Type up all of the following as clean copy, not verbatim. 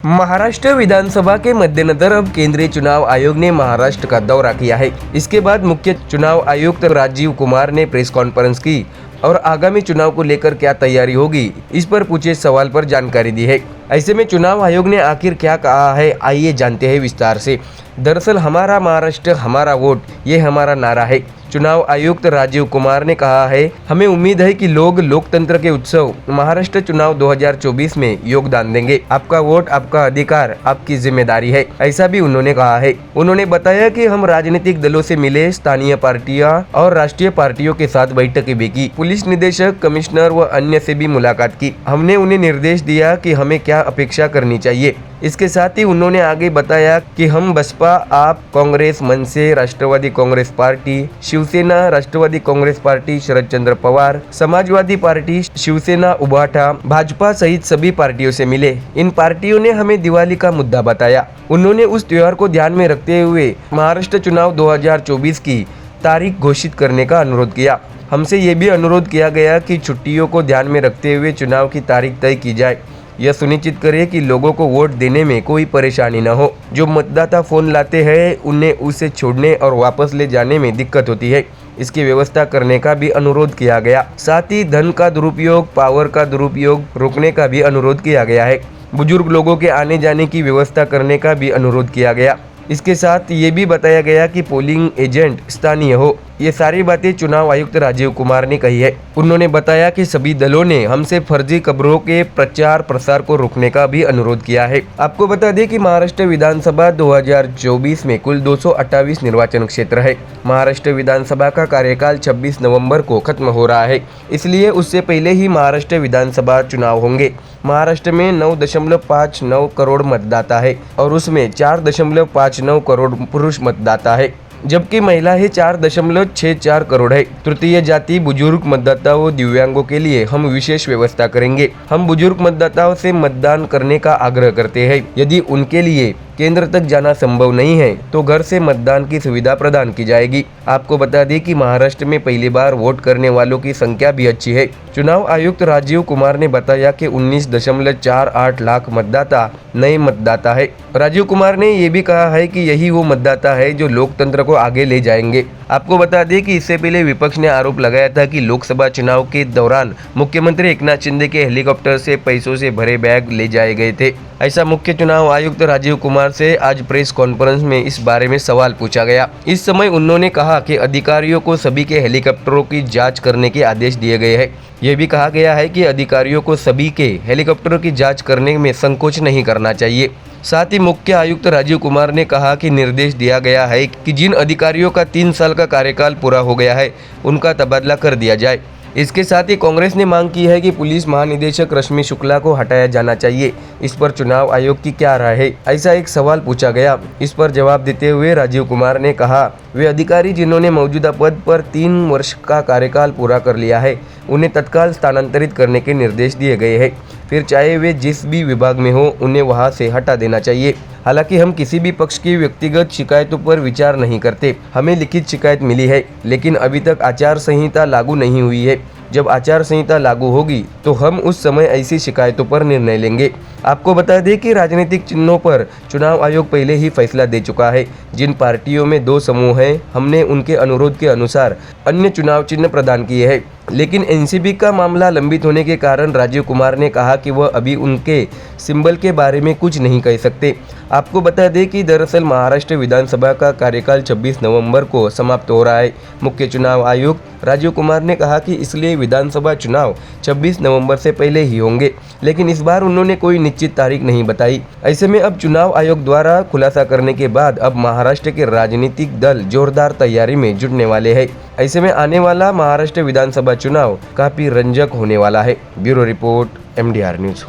महाराष्ट्र विधानसभा के मद्देनजर अब केंद्रीय चुनाव आयोग ने महाराष्ट्र का दौरा किया है। इसके बाद मुख्य चुनाव आयुक्त राजीव कुमार ने प्रेस कॉन्फ्रेंस की और आगामी चुनाव को लेकर क्या तैयारी होगी, इस पर पूछे सवाल पर जानकारी दी है। ऐसे में चुनाव आयोग ने आखिर क्या कहा है, आइए जानते हैं विस्तार से। दरअसल हमारा महाराष्ट्र हमारा वोट, ये हमारा नारा है। चुनाव आयुक्त राजीव कुमार ने कहा है, हमें उम्मीद है कि लोग लोकतंत्र के उत्सव महाराष्ट्र चुनाव 2024 में योगदान देंगे। आपका वोट आपका अधिकार, आपकी जिम्मेदारी है, ऐसा भी उन्होंने कहा है। उन्होंने बताया कि हम राजनीतिक दलों से मिले, स्थानीय पार्टियां और राष्ट्रीय पार्टियों के साथ बैठकें भी की, पुलिस निदेशक, कमिश्नर व अन्य से भी मुलाकात की। हमने उन्हें निर्देश दिया कि हमें क्या अपेक्षा करनी चाहिए। इसके साथ ही उन्होंने आगे बताया कि हम बसपा, आप, कांग्रेस, मनसे, राष्ट्रवादी कांग्रेस पार्टी, शिवसेना, राष्ट्रवादी कांग्रेस पार्टी, शरद चंद्र पवार, समाजवादी पार्टी, शिवसेना, उभाटा, भाजपा सहित सभी पार्टियों से मिले। इन पार्टियों ने हमें दिवाली का मुद्दा बताया। उन्होंने उस त्योहार को ध्यान में रखते हुए महाराष्ट्र चुनाव 2024 की तारीख घोषित करने का अनुरोध किया। हमसे ये भी अनुरोध किया गया कि छुट्टियों को ध्यान में रखते हुए चुनाव की तारीख तय की जाए। यह सुनिश्चित करें कि लोगों को वोट देने में कोई परेशानी न हो। जो मतदाता फोन लाते हैं उन्हें उसे छोड़ने और वापस ले जाने में दिक्कत होती है, इसकी व्यवस्था करने का भी अनुरोध किया गया। साथ ही धन का दुरुपयोग, पावर का दुरुपयोग रोकने का भी अनुरोध किया गया है। बुजुर्ग लोगों के आने जाने की व्यवस्था करने का भी अनुरोध किया गया। इसके साथ ये भी बताया गया कि पोलिंग एजेंट स्थानीय हो। ये सारी बातें चुनाव आयुक्त राजीव कुमार ने कही है। उन्होंने बताया कि सभी दलों ने हमसे फर्जी खबरों के प्रचार प्रसार को रोकने का भी अनुरोध किया है। आपको बता दें कि महाराष्ट्र विधानसभा 2024 में कुल 228 निर्वाचन क्षेत्र है। महाराष्ट्र विधानसभा का कार्यकाल 26 नवंबर को खत्म हो रहा है, इसलिए उससे पहले ही महाराष्ट्र विधानसभा चुनाव होंगे। महाराष्ट्र में 9.59 करोड़ मतदाता है और उसमें 4.59 करोड़ पुरुष मतदाता है, जबकि महिलाएं 4.64 करोड़ है। तृतीय जाति, बुजुर्ग मतदाताओं, दिव्यांगों के लिए हम विशेष व्यवस्था करेंगे। हम बुजुर्ग मतदाताओं से मतदान करने का आग्रह करते हैं। यदि उनके लिए केंद्र तक जाना संभव नहीं है तो घर से मतदान की सुविधा प्रदान की जाएगी। आपको बता दें कि महाराष्ट्र में पहली बार वोट करने वालों की संख्या भी अच्छी है। चुनाव आयुक्त राजीव कुमार ने बताया कि 19.48 लाख मतदाता नए मतदाता है। राजीव कुमार ने ये भी कहा है कि यही वो मतदाता है जो लोकतंत्र को आगे ले जाएंगे। आपको बता दें कि इससे पहले विपक्ष ने आरोप लगाया था कि लोकसभा चुनाव के दौरान मुख्यमंत्री एकनाथ शिंदे के हेलीकॉप्टर से पैसों से भरे बैग ले जाए गए थे। ऐसा मुख्य चुनाव आयुक्त राजीव कुमार से आज प्रेस कॉन्फ्रेंस में इस बारे में सवाल पूछा गया। इस समय उन्होंने कहा कि अधिकारियों को सभी के हेलीकॉप्टरों की जांच करने के आदेश दिए गए हैं। यह भी कहा गया है कि अधिकारियों को सभी के हेलीकॉप्टरों की जांच करने में संकोच नहीं करना चाहिए। साथ ही मुख्य आयुक्त राजीव कुमार ने कहा कि निर्देश दिया गया है कि जिन अधिकारियों का 3 साल का कार्यकाल पूरा हो गया है उनका तबादला कर दिया जाए। इसके साथ ही कांग्रेस ने मांग की है कि पुलिस महानिदेशक रश्मि शुक्ला को हटाया जाना चाहिए। इस पर चुनाव आयोग की क्या राय है, ऐसा एक सवाल पूछा गया। इस पर जवाब देते हुए राजीव कुमार ने कहा, वे अधिकारी जिन्होंने मौजूदा पद पर 3 वर्ष का कार्यकाल पूरा कर लिया है उन्हें तत्काल स्थानांतरित करने के निर्देश दिए गए हैं। फिर चाहे वे जिस भी विभाग में हो उन्हें वहां से हटा देना चाहिए। हालांकि हम किसी भी पक्ष की व्यक्तिगत शिकायतों पर विचार नहीं करते। हमें लिखित शिकायत मिली है, लेकिन अभी तक आचार संहिता लागू नहीं हुई है। जब आचार संहिता लागू होगी तो हम उस समय ऐसी शिकायतों पर निर्णय लेंगे। आपको बता दें कि राजनीतिक चिन्हों पर चुनाव आयोग पहले ही फैसला दे चुका है। जिन पार्टियों में 2 समूह हैं, हमने उनके अनुरोध के अनुसार अन्य चुनाव चिन्ह प्रदान किए हैं, लेकिन एनसीपी का मामला लंबित होने के कारण राजीव कुमार ने कहा कि वह अभी उनके सिंबल के बारे में कुछ नहीं कह सकते। आपको बता दें कि दरअसल महाराष्ट्र विधानसभा का कार्यकाल 26 नवंबर को समाप्त हो रहा है। मुख्य चुनाव आयुक्त राजीव कुमार ने कहा कि इसलिए विधानसभा चुनाव 26 नवंबर से पहले ही होंगे, लेकिन इस बार उन्होंने कोई निश्चित तारीख नहीं बताई। ऐसे में अब चुनाव आयोग द्वारा खुलासा करने के बाद अब महाराष्ट्र के राजनीतिक दल जोरदार तैयारी में जुटने वाले हैं। ऐसे में आने वाला महाराष्ट्र विधानसभा चुनाव काफी रंजक होने वाला है। Bureau report, MDR news.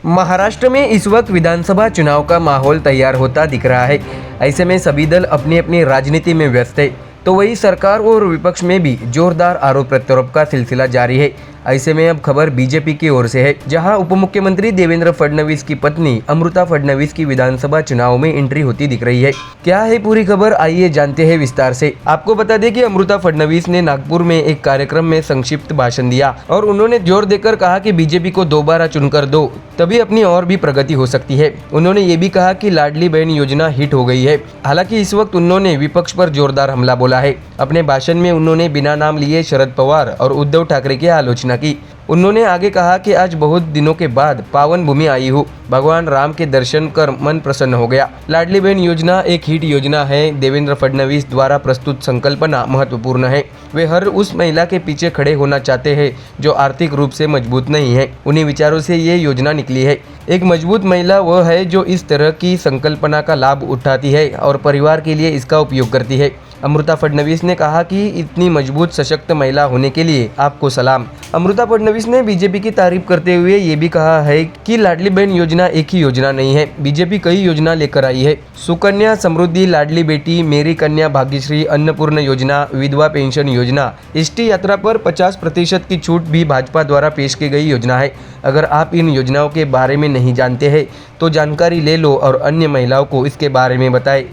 Maharashtra में इस वक्त विधानसभा चुनाव का माहौल तैयार होता दिख रहा है। ऐसे में सभी दल अपनी अपनी राजनीति में व्यस्त है, तो वही सरकार और विपक्ष में भी जोरदार आरोप प्रत्यारोप का सिलसिला जारी है। ऐसे में अब खबर बीजेपी की ओर से है, जहां उप मुख्यमंत्री देवेंद्र फडणवीस की पत्नी अमृता फडणवीस की विधानसभा चुनाव में एंट्री होती दिख रही है। क्या है पूरी खबर, आइए जानते हैं विस्तार से। आपको बता दें कि अमृता फडणवीस ने नागपुर में एक कार्यक्रम में संक्षिप्त भाषण दिया और उन्होंने जोर देकर कहा कि बीजेपी को दोबारा चुनकर दो, तभी अपनी और भी प्रगति हो सकती है। उन्होंने ये भी कहा कि लाडली बहन योजना हिट हो गई है। हालांकि इस वक्त उन्होंने विपक्ष पर जोरदार हमला बोला है। अपने भाषण में उन्होंने बिना नाम लिए शरद पवार और उद्धव ठाकरे की आलोचना की। उन्होंने आगे कहा कि आज बहुत दिनों के बाद पावन भूमि आई हूँ, भगवान राम के दर्शन कर मन प्रसन्न हो गया। लाडली बहन योजना एक हिट योजना है। देवेंद्र फडणवीस द्वारा प्रस्तुत संकल्पना महत्वपूर्ण है। वे हर उस महिला के पीछे खड़े होना चाहते हैं जो आर्थिक रूप से मजबूत नहीं है। उन्हीं विचारों से ये योजना निकली है। एक मजबूत महिला वह है जो इस तरह की संकल्पना का लाभ उठाती है और परिवार के लिए इसका उपयोग करती है। अमृता फडणवीस ने कहा कि इतनी मजबूत सशक्त महिला होने के लिए आपको सलाम। अमृता फडणवीस ने बीजेपी की तारीफ करते हुए ये भी कहा है कि लाडली बहन योजना एक ही योजना नहीं है, बीजेपी कई योजना लेकर आई है। सुकन्या समृद्धि, लाडली बेटी, मेरी कन्या भाग्यश्री, अन्नपूर्ण योजना, विधवा पेंशन योजना, एसटी यात्रा पर 50% की छूट भी भाजपा द्वारा पेश की गई योजना है। अगर आप इन योजनाओं के बारे में नहीं जानते हैं तो जानकारी ले लो और अन्य महिलाओं को इसके बारे में बताएं।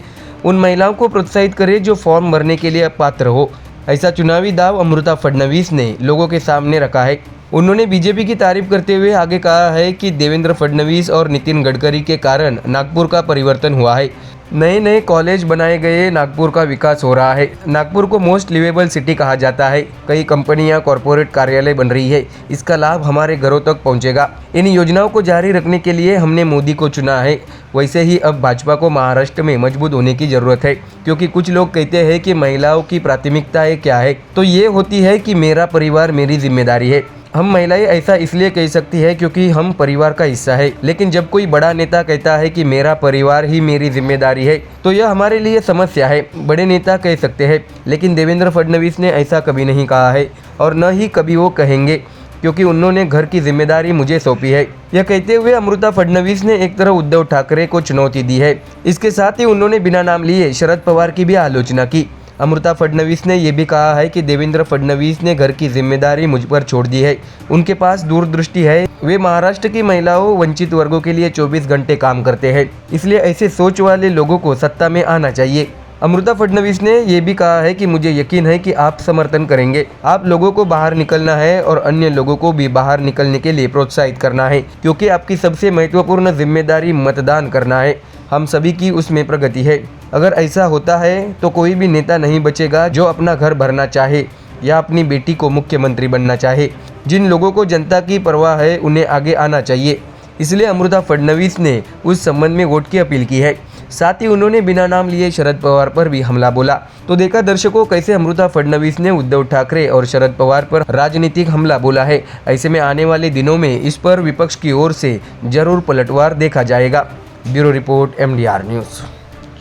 उन महिलाओं को प्रोत्साहित करें जो फॉर्म भरने के लिए पात्र हो। ऐसा चुनावी दाव अमृता फडणवीस ने लोगों के सामने रखा है। उन्होंने बीजेपी की तारीफ करते हुए आगे कहा है कि देवेंद्र फडणवीस और नितिन गडकरी के कारण नागपुर का परिवर्तन हुआ है। नए नए कॉलेज बनाए गए, नागपुर का विकास हो रहा है। नागपुर को मोस्ट लिवेबल सिटी कहा जाता है। कई कंपनियां, कॉरपोरेट कार्यालय बन रही है। इसका लाभ हमारे घरों तक पहुंचेगा। इन योजनाओं को जारी रखने के लिए हमने मोदी को चुना है। वैसे ही अब भाजपा को महाराष्ट्र में मजबूत होने की जरूरत है, क्योंकि कुछ लोग कहते हैं कि महिलाओं की प्राथमिकताएं क्या है, तो ये होती है कि मेरा परिवार मेरी जिम्मेदारी है। हम महिलाएं ऐसा इसलिए कह सकती है क्योंकि हम परिवार का हिस्सा है। लेकिन जब कोई बड़ा नेता कहता है कि मेरा परिवार ही मेरी जिम्मेदारी है, तो यह हमारे लिए समस्या है। बड़े नेता कह सकते हैं, लेकिन देवेंद्र फडणवीस ने ऐसा कभी नहीं कहा है और न ही कभी वो कहेंगे, क्योंकि उन्होंने घर की जिम्मेदारी मुझे सौंपी है। यह कहते हुए अमृता फडणवीस ने एक तरह उद्धव ठाकरे को चुनौती दी है। इसके साथ ही उन्होंने बिना नाम लिए शरद पवार की भी आलोचना की। अमृता फडणवीस ने यह भी कहा है कि देवेंद्र फडणवीस ने घर की जिम्मेदारी मुझ पर छोड़ दी है। उनके पास दूरदृष्टि है। वे महाराष्ट्र की महिलाओं, वंचित वर्गों के लिए 24 घंटे काम करते हैं। इसलिए ऐसे सोच वाले लोगों को सत्ता में आना चाहिए। अमृता फडणवीस ने यह भी कहा है कि मुझे यकीन है कि आप समर्थन करेंगे। आप लोगों को बाहर निकलना है और अन्य लोगों को भी बाहर निकलने के लिए प्रोत्साहित करना है, क्योंकि आपकी सबसे महत्वपूर्ण जिम्मेदारी मतदान करना है। हम सभी की उसमें प्रगति है। अगर ऐसा होता है तो कोई भी नेता नहीं बचेगा जो अपना घर भरना चाहे या अपनी बेटी को मुख्यमंत्री बनना चाहे। जिन लोगों को जनता की परवाह है उन्हें आगे आना चाहिए। इसलिए अमृता फडणवीस ने उस संबंध में वोट की अपील की है। साथ ही उन्होंने बिना नाम लिए शरद पवार पर भी हमला बोला। तो देखा दर्शकों, कैसे अमृता फडणवीस ने उद्धव ठाकरे और शरद पवार पर राजनीतिक हमला बोला है। ऐसे में आने वाले दिनों में इस पर विपक्ष की ओर से जरूर पलटवार देखा जाएगा। Bureau report, MDR news.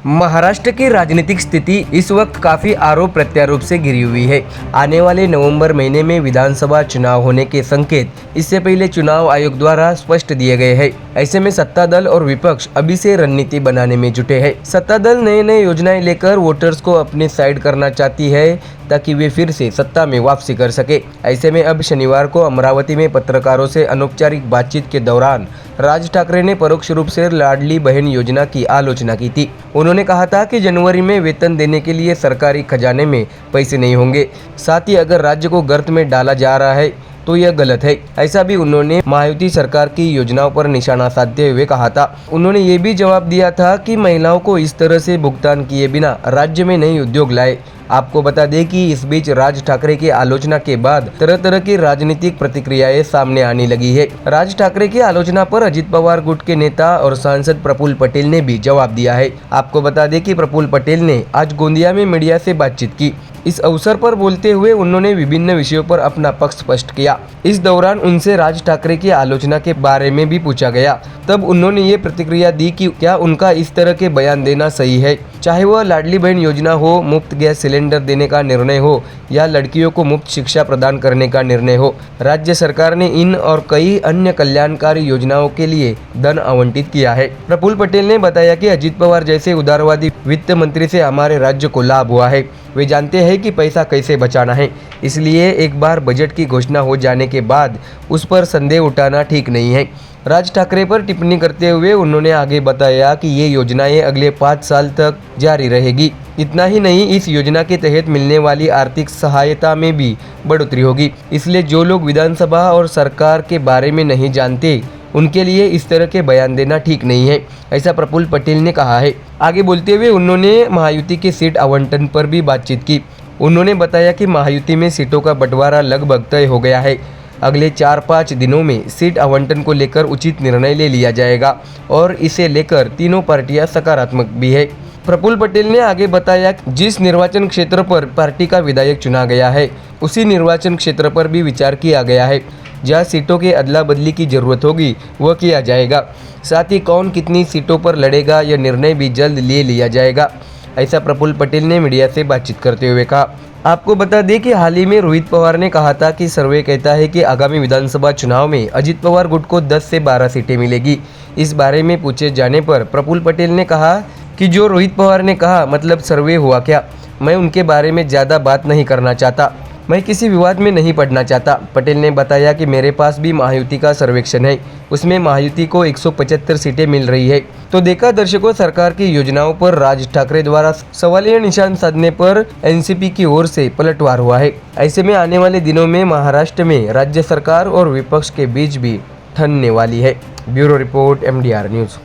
Maharashtra की राजनीतिक स्थिति इस वक्त काफी आरोप प्रत्यारोप से घिरी हुई है। आने वाले नवंबर महीने में विधानसभा चुनाव होने के संकेत इससे पहले चुनाव आयोग द्वारा स्पष्ट दिए गए हैं। ऐसे में सत्ता दल और विपक्ष अभी से रणनीति बनाने में जुटे हैं। सत्ता दल नए नए योजनाएं लेकर वोटर्स को अपने साइड करना चाहती है ताकि वे फिर से सत्ता में वापसी कर सके। ऐसे में अब शनिवार को अमरावती में पत्रकारों से अनौपचारिक बातचीत के दौरान राज ठाकरे ने परोक्ष रूप से लाडली बहन योजना की आलोचना की थी। उन्होंने कहा था कि जनवरी में वेतन देने के लिए सरकारी खजाने में पैसे नहीं होंगे। साथ ही अगर राज्य को गर्त में डाला जा रहा है तो यह गलत है। ऐसा भी उन्होंने महायुति सरकार की योजनाओं पर निशाना साधते हुए कहा था। उन्होंने ये भी जवाब दिया था कि महिलाओं को इस तरह से भुगतान किए बिना राज्य में नए उद्योग लाए। आपको बता दें कि इस बीच राज ठाकरे की आलोचना के बाद तरह तरह की राजनीतिक प्रतिक्रियाएं सामने आने लगी है। राज ठाकरे की आलोचना पर अजित पवार गुट के नेता और सांसद प्रफुल्ल पटेल ने भी जवाब दिया है। आपको बता दें कि प्रफुल्ल पटेल ने आज गोंदिया में मीडिया से बातचीत की। इस अवसर पर बोलते हुए उन्होंने विभिन्न विषयों पर अपना पक्ष स्पष्ट किया। इस दौरान उनसे राज ठाकरे की आलोचना के बारे में भी पूछा गया। तब उन्होंने ये प्रतिक्रिया दी कि क्या उनका इस तरह के बयान देना सही है। चाहे वह लाडली बहन योजना हो, मुफ्त गैस सिलेंडर देने का निर्णय हो या लड़कियों को मुफ्त शिक्षा प्रदान करने का निर्णय हो, राज्य सरकार ने इन और कई अन्य कल्याणकारी योजनाओं के लिए धन आवंटित किया है। प्रफुल्ल पटेल ने बताया कि अजित पवार जैसे उदारवादी वित्त मंत्री से हमारे राज्य को लाभ हुआ है। वे जानते हैं कि पैसा कैसे बचाना है, इसलिए एक बार बजट की घोषणा हो जाने के बाद उस पर संदेह उठाना ठीक नहीं है। राज ठाकरे पर टिप्पणी करते हुए उन्होंने आगे बताया कि ये योजनाएं अगले 5 साल तक जारी रहेगी। इतना ही नहीं, इस योजना के तहत मिलने वाली आर्थिक सहायता में भी बढ़ोतरी होगी। इसलिए जो लोग विधानसभा और सरकार के बारे में नहीं जानते, उनके लिए इस तरह के बयान देना ठीक नहीं है, ऐसा प्रफुल्ल पटेल ने कहा है। आगे बोलते हुए उन्होंने महायुति के सीट आवंटन पर भी बातचीत की। उन्होंने बताया कि महायुति में सीटों का बंटवारा लगभग तय हो गया है। अगले 4-5 दिनों में सीट आवंटन को लेकर उचित निर्णय ले लिया जाएगा और इसे लेकर तीनों पार्टियां सकारात्मक भी है। प्रफुल्ल पटेल ने आगे बताया कि जिस निर्वाचन क्षेत्र पर पार्टी का विधायक चुना गया है, उसी निर्वाचन क्षेत्र पर भी विचार किया गया है। जहां सीटों के अदला बदली की जरूरत होगी वह किया जाएगा। साथ ही कौन कितनी सीटों पर लड़ेगा यह निर्णय भी जल्द ले लिया जाएगा, ऐसा प्रफुल्ल पटेल ने मीडिया से बातचीत करते हुए कहा। आपको बता दें कि हाल ही में रोहित पवार ने कहा था कि सर्वे कहता है कि आगामी विधानसभा चुनाव में अजित पवार गुट को 10 से 12 सीटें मिलेगी। इस बारे में पूछे जाने पर प्रफुल्ल पटेल ने कहा कि जो रोहित पवार ने कहा मतलब सर्वे हुआ क्या, मैं उनके बारे में ज़्यादा बात नहीं करना चाहता, मैं किसी विवाद में नहीं पड़ना चाहता। पटेल ने बताया कि मेरे पास भी महायुति का सर्वेक्षण है, उसमें महायुति को 175 सीटें मिल रही है। तो देखा दर्शकों, सरकार की योजनाओं पर राज ठाकरे द्वारा सवालिया निशान साधने पर एनसीपी की ओर से पलटवार हुआ है। ऐसे में आने वाले दिनों में महाराष्ट्र में राज्य सरकार और विपक्ष के बीच भी ठनने वाली है। Bureau report MDR news.